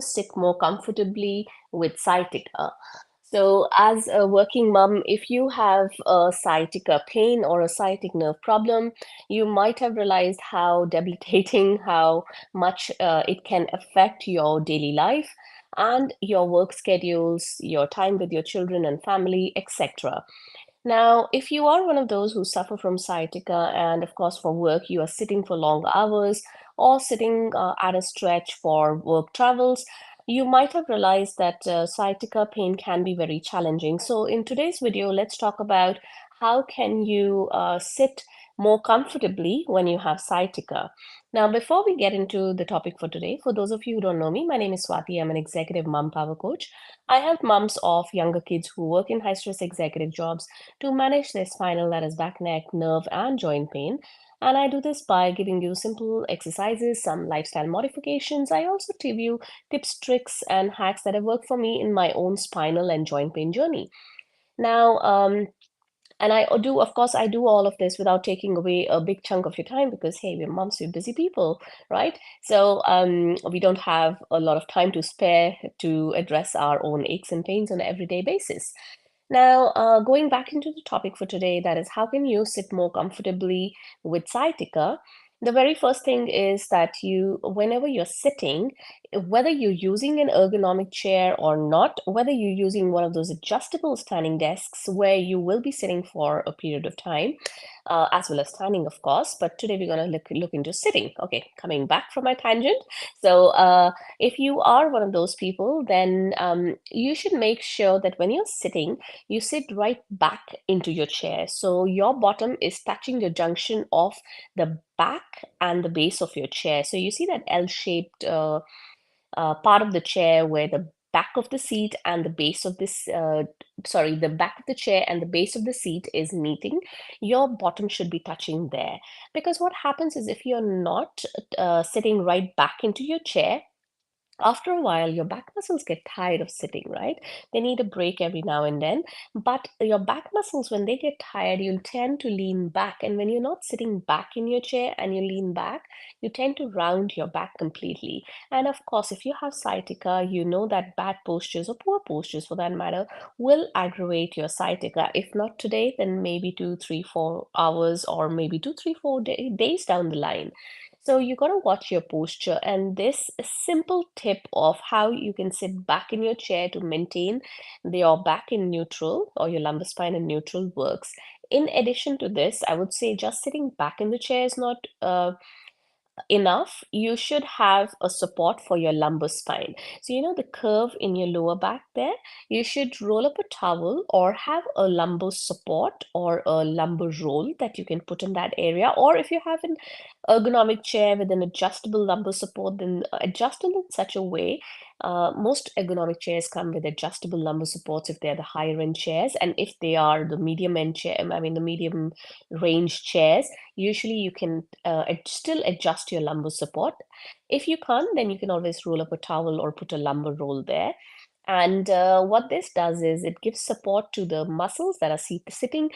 sit more comfortably with sciatica. So, as a working mom, if you have a sciatica pain or a sciatic nerve problem, you might have realized how debilitating, how much it can affect your daily life and your work schedules, your time with your children and family, etc. Now, if you are one of those who suffer from sciatica, and of course, for work, you are sitting for long hours or sitting at a stretch for work travels, you might have realized that sciatica pain can be very challenging. So, in today's video, let's talk about how can you sit more comfortably when you have sciatica. Now, before we get into the topic for today, for those of you who don't know me, my name is Swati. I'm an executive mom power coach. I help moms of younger kids who work in high stress executive jobs to manage their spinal, that is back, neck, nerve, and joint pain. And I do this by giving you simple exercises, some lifestyle modifications. I also give you tips, tricks, and hacks that have worked for me in my own spinal and joint pain journey. Now, and of course, I do all of this without taking away a big chunk of your time because, hey, we're moms, we're busy people, right? So we don't have a lot of time to spare to address our own aches and pains on an everyday basis. Now, going back into the topic for today, that is, how can you sit more comfortably with sciatica? The very first thing is that whenever you're sitting, whether you're using an ergonomic chair or not, whether you're using one of those adjustable standing desks where you will be sitting for a period of time, as well as standing, of course. But today we're going to look into sitting. Okay, coming back from my tangent. So, if you are one of those people, then you should make sure that when you're sitting, you sit right back into your chair. So your bottom is touching the junction of the back and the base of your chair. So you see that L-shaped part of the chair where the back of the seat and the base of the back of the chair and the base of the seat is meeting. Your bottom should be touching there. Because what happens is if you're not sitting right back into your chair, after a while, your back muscles get tired of sitting, right? They need a break every now and then. But your back muscles, when they get tired, you'll tend to lean back. And when you're not sitting back in your chair and you lean back, you tend to round your back completely. And of course, if you have sciatica, you know that bad postures or poor postures for that matter will aggravate your sciatica. If not today, then maybe 2, 3, 4 hours or maybe 2, 3, 4 days down the line. So you got to watch your posture, and this simple tip of how you can sit back in your chair to maintain your back in neutral or your lumbar spine in neutral works. In addition to this, I would say just sitting back in the chair is not enough. You should have a support for your lumbar spine. So, you know the curve in your lower back there? You should roll up a towel or have a lumbar support or a lumbar roll that you can put in that area. Or if you have an ergonomic chair with an adjustable lumbar support, then adjust it in such a way. Most ergonomic chairs come with adjustable lumbar supports if they're the higher end chairs, and if they are the medium end chair, I mean the medium range chairs, usually you can still adjust your lumbar support. If you can't, then you can always roll up a towel or put a lumbar roll there. And what this does is it gives support to the muscles that are sitting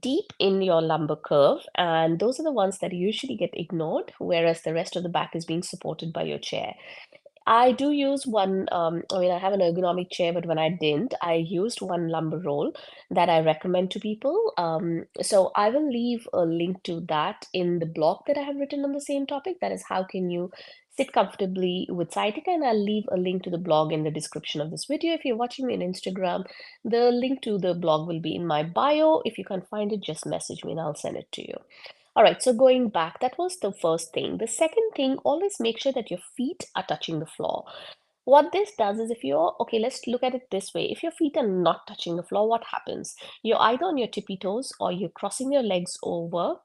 deep in your lumbar curve, and those are the ones that usually get ignored, whereas the rest of the back is being supported by your chair. I do use one, I mean, I have an ergonomic chair, but when I didn't, I used one lumbar roll that I recommend to people. So I will leave a link to that in the blog that I have written on the same topic. That is, how can you sit comfortably with sciatica? And I'll leave a link to the blog in the description of this video. If you're watching me on Instagram, the link to the blog will be in my bio. If you can't find it, just message me and I'll send it to you. All right, so going back, that was the first thing. The second thing, always make sure that your feet are touching the floor. What this does is if you're, okay, let's look at it this way. If your feet are not touching the floor, what happens? You're either on your tippy toes or you're crossing your legs over.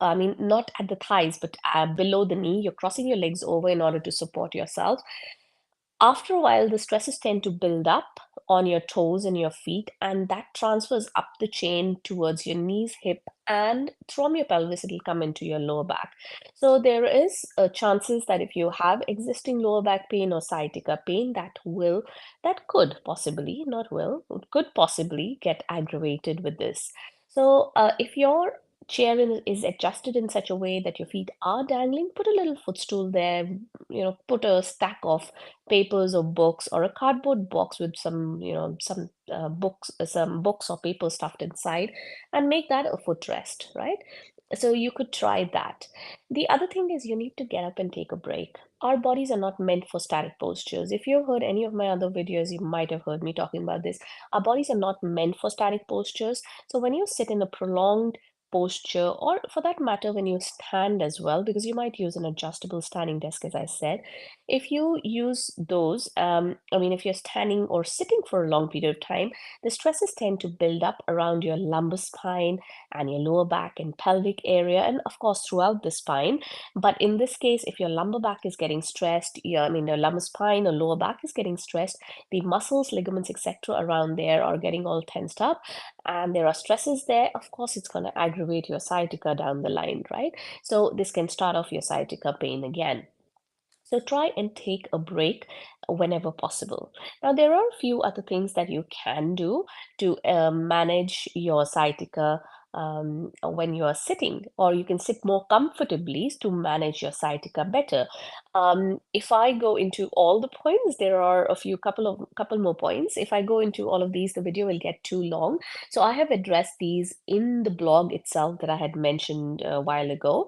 I mean, not at the thighs, but below the knee. You're crossing your legs over in order to support yourself. After a while, the stresses tend to build up on your toes and your feet, and that transfers up the chain towards your knees, hip, and from your pelvis, it'll come into your lower back. So there is chances that if you have existing lower back pain or sciatica pain, that could possibly, not will, could possibly get aggravated with this. So if you're is adjusted in such a way that your feet are dangling, put a little footstool there, put a stack of papers or books or a cardboard box with some books or paper stuffed inside, and make that a footrest, right? So you could try that. The other thing is you need to get up and take a break. Our bodies are not meant for static postures. If you've heard any of my other videos, you might have heard me talking about this. Our bodies are not meant for static postures. So when you sit in a prolonged posture, or for that matter, when you stand as well, because you might use an adjustable standing desk, as I said. If you use those, if you're standing or sitting for a long period of time, the stresses tend to build up around your lumbar spine and your lower back and pelvic area, and of course, throughout the spine. But in this case, if your lumbar back is getting stressed, your lumbar spine or lower back is getting stressed, the muscles, ligaments, etc., around there are getting all tensed up, and there are stresses there. Of course, it's going to aggravate your sciatica down the line, right? So this can start off your sciatica pain again. So try and take a break whenever possible. Now, there are a few other things that you can do to manage your sciatica when you are sitting, or you can sit more comfortably to manage your sciatica better. If I go into all the points, there are couple more points. If I go into all of these, the video will get too long. So I have addressed these in the blog itself that I had mentioned a while ago.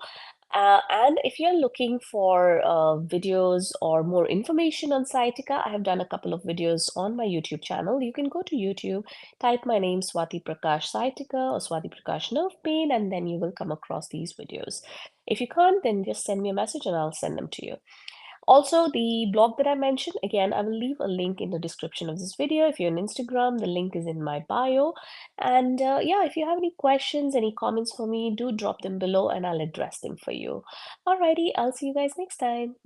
And if you're looking for videos or more information on sciatica, I have done a couple of videos on my YouTube channel. You can go to YouTube, type my name, Swati Prakash Sciatica or Swati Prakash Nerve Pain, and then you will come across these videos. If you can't, then just send me a message and I'll send them to you. Also, the blog that I mentioned, again, I will leave a link in the description of this video. If you're on Instagram, the link is in my bio. And yeah, if you have any questions, any comments for me, do drop them below and I'll address them for you. Alrighty, I'll see you guys next time. Bye.